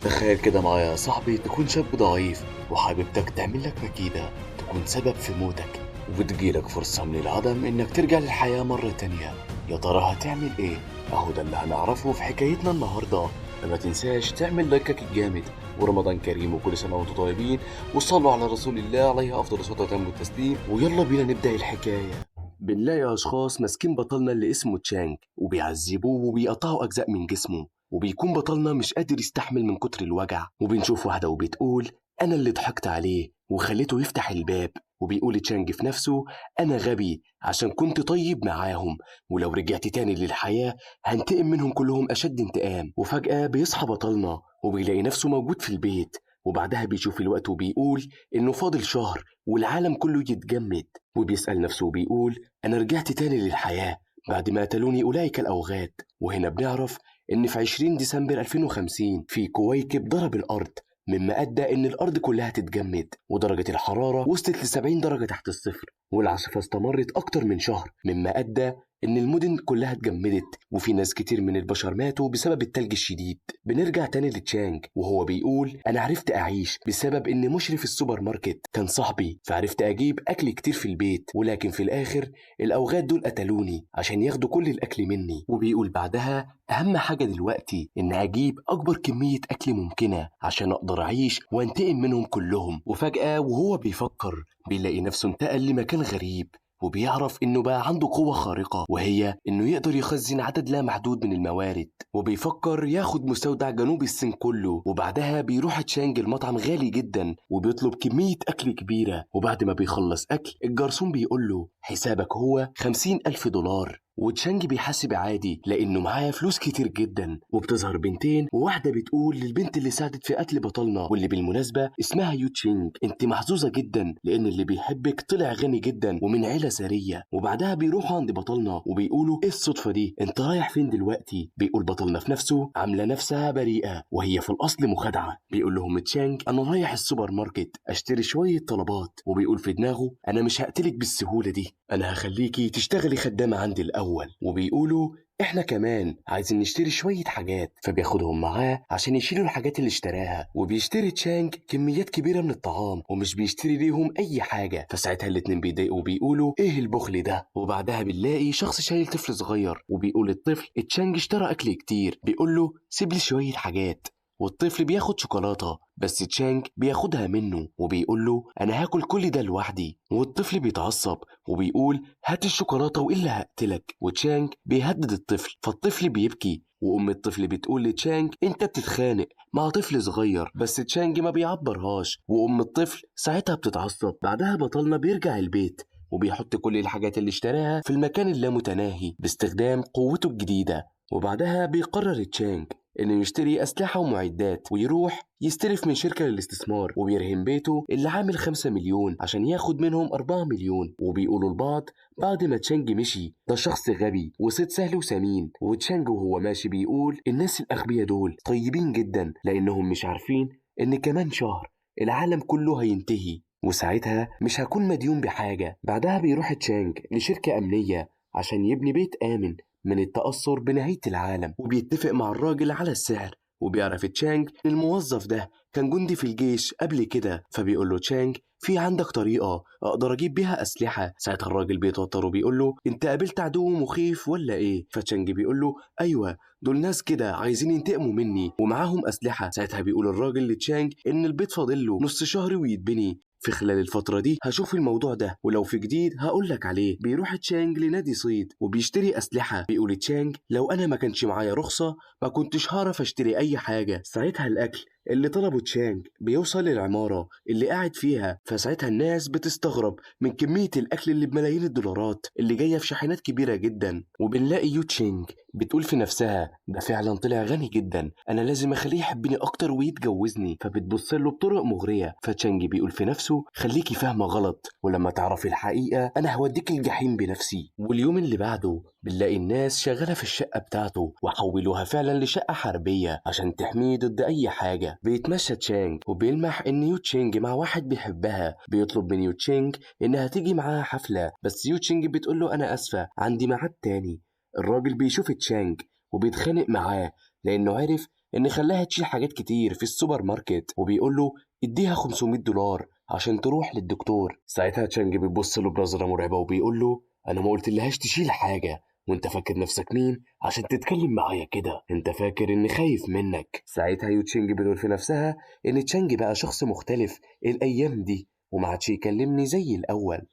تخيل كده معايا يا صاحبي تكون شاب ضعيف وحبيبتك تعمل لك مكيدة تكون سبب في موتك، وبتجيلك فرصة من العدم إنك ترجع للحياة مرة تانية. يا ترى هتعمل إيه؟ أهو ده اللي هنعرفه في حكايتنا النهاردة. فما تنساش تعمل لايكك الجامد، ورمضان كريم وكل سنة وانتم طيبين، وصلوا على رسول الله عليه أفضل الصلاة وأتم التسليم، ويلا بينا نبدأ الحكاية. بنلاقي أشخاص ماسكين بطلنا اللي اسمه تشانج وبيعذبوه وبيقطعوا أجزاء من جسمه، وبيكون بطلنا مش قادر يستحمل من كتر الوجع. وبنشوف واحدة وبتقول أنا اللي ضحكت عليه وخليته يفتح الباب. وبيقول تشانج في نفسه أنا غبي عشان كنت طيب معاهم، ولو رجعت تاني للحياة هنتقم منهم كلهم أشد انتقام. وفجأة بيصحى بطلنا وبيلاقي نفسه موجود في البيت، وبعدها بيشوف الوقت وبيقول إنه فاضل شهر والعالم كله يتجمد. وبيسأل نفسه وبيقول أنا رجعت تاني للحياة بعد ما قتلوني أولئك الأوغاد. وهنا بنعرف إن في 20 ديسمبر 2050 في كويكب ضرب الأرض، مما أدى إن الأرض كلها تتجمد، ودرجة الحرارة وصلت ل 70 درجة تحت الصفر، والعاصفة استمرت أكتر من شهر، مما أدى إن المدن كلها اتجمدت، وفي ناس كتير من البشر ماتوا بسبب التلج الشديد. بنرجع تاني لتشانج وهو بيقول أنا عرفت أعيش بسبب إن مشرف السوبر ماركت كان صاحبي، فعرفت أجيب أكل كتير في البيت، ولكن في الآخر الأوغاد دول قتلوني عشان ياخدوا كل الأكل مني. وبيقول بعدها أهم حاجة دلوقتي إن أجيب أكبر كمية أكل ممكنة عشان أقدر أعيش وأنتقم منهم كلهم. وفجأة وهو بيفكر بيلاقي نفسه انتقل لمكان غريب، وبيعرف إنه بقى عنده قوة خارقة، وهي إنه يقدر يخزن عدد لا محدود من الموارد. وبيفكر ياخد مستودع جنوب الصين كله. وبعدها بيروح تشانج المطعم غالي جدا وبيطلب كمية أكل كبيرة، وبعد ما بيخلص أكل الجرسون بيقول له حسابك هو 50,000 دولار. وتشانج بيحاسب عادي لأنه معاه فلوس كتير جدا. وبتظهر بنتين، وواحدة بتقول للبنت اللي ساعدت في قتل بطلنا واللي بالمناسبة اسمها يو تشينج انت محظوظة جدا لأن اللي بيحبك طلع غني جدا ومن عيلة ثرية. وبعدها بيروحوا عند بطلنا وبيقولوا ايه الصدفة دي، انت رايح فين دلوقتي؟ بيقول بطلنا في نفسه عاملة نفسها بريئة وهي في الأصل مخادعة. بيقول لهم تشانج أنا رايح السوبر ماركت أشتري شوية طلبات، وبيقول في دماغه أنا مش هقتلك بالسهولة دي، أنا هخليكي تشتغلي خدامة عندي الأول. وبيقولوا احنا كمان عايزين نشتري شوية حاجات، فبياخدهم معاه عشان يشيلوا الحاجات اللي اشتراها. وبيشتري تشانج كميات كبيرة من الطعام ومش بيشتري ليهم اي حاجة، فساعتها الاتنين بيضايقوا وبيقولوا ايه البخل ده. وبعدها بنلاقي شخص شايل طفل صغير وبيقول الطفل تشانج اشترى اكل كتير، بيقول له سيب لي شوية حاجات. والطفل بياخد شوكولاتة بس تشانج بياخدها منه وبيقول له انا هاكل كل ده لوحدي. والطفل بيتعصب وبيقول هات الشوكولاتة وإلا هقتلك. وتشانج بيهدد الطفل، فالطفل بيبكي، وأم الطفل بتقول لتشانج أنت بتتخانق مع طفل صغير، بس تشانج ما بيعبرهاش، وأم الطفل ساعتها بتتعصب. بعدها بطلنا بيرجع البيت وبيحط كل الحاجات اللي اشتراها في المكان اللامتناهي باستخدام قوته الجديدة. وبعدها بيقرر تشانج إنه يشتري أسلحة ومعدات ويروح يستلف من شركة للاستثمار، وبيرهن بيته اللي عامل 5 مليون عشان ياخد منهم 4 مليون. وبيقولوا لبعض بعد ما تشانج مشي ده شخص غبي وصيد سهل وسمين. وتشانج وهو ماشي بيقول الناس الأغبياء دول طيبين جدا لأنهم مش عارفين إن كمان شهر العالم كله هينتهي وساعتها مش هكون مديون بحاجة. بعدها بيروح تشانج لشركة أمنية عشان يبني بيت آمن من التأثر بنهاية العالم، وبيتفق مع الراجل على السعر. وبيعرف تشانج إن الموظف ده كان جندي في الجيش قبل كده، فبيقول له تشانج في عندك طريقة أقدر أجيب بيها أسلحة. ساعتها الراجل بيتوتر وبيقول له أنت قابلت عدو مخيف ولا إيه؟ فتشانج بيقول له أيوة دول ناس كده عايزين ينتقموا مني ومعاهم أسلحة. ساعتها بيقول الراجل لتشانج إن البيت فاضل له نص شهر ويتبني، في خلال الفترة دي هشوف الموضوع ده ولو في جديد هقولك عليه. بيروح تشانج لنادي صيد وبيشتري أسلحة. بيقول تشانج لو أنا ما كانش معايا رخصة ما كنتش هعرف أشتري أي حاجة. ساعتها الأكل اللي طلبه تشانج بيوصل للعمارة اللي قاعد فيها، فساعتها الناس بتستغرب من كمية الأكل اللي بملايين الدولارات اللي جاية في شاحنات كبيرة جدا. وبنلاقي يو تشينج بتقول في نفسها ده فعلا طلع غني جدا، أنا لازم أخليه يحبني أكتر ويتجوزني، فبتبص له بطرق مغرية. فتشانج بيقول في نفسه خليكي فاهمة غلط ولما تعرفي الحقيقة أنا هوديك الجحيم بنفسي. واليوم اللي بعده بنلاقي الناس شغالة في الشقة بتاعته وحولوها فعلا لشقة حربية عشان تحميه ضد أي حاجة. بيتمشى تشانج وبيلمح إن يو تشينج مع واحد بيحبها، بيطلب من يو تشينج إنها تيجي معاها حفلة، بس يو تشينج بتقول له أنا آسفة عندي ميعاد تاني. الراجل بيشوف تشانج وبيتخانق معاه لأنه عرف إن خلاها تشيل حاجات كتير في السوبر ماركت، وبيقول له اديها $500 عشان تروح للدكتور. ساعتها تشانج بيبص له بنظرة مرعبة وبيقول له أنا ما قلتلهاش تشيل حاجة، وانت فاكر نفسك مين عشان تتكلم معايا كده؟ انت فاكر اني خايف منك؟ ساعتها يو تشينج بتقول في نفسها ان تشانج بقى شخص مختلف الايام دي وما عادش يكلمني زي الاول.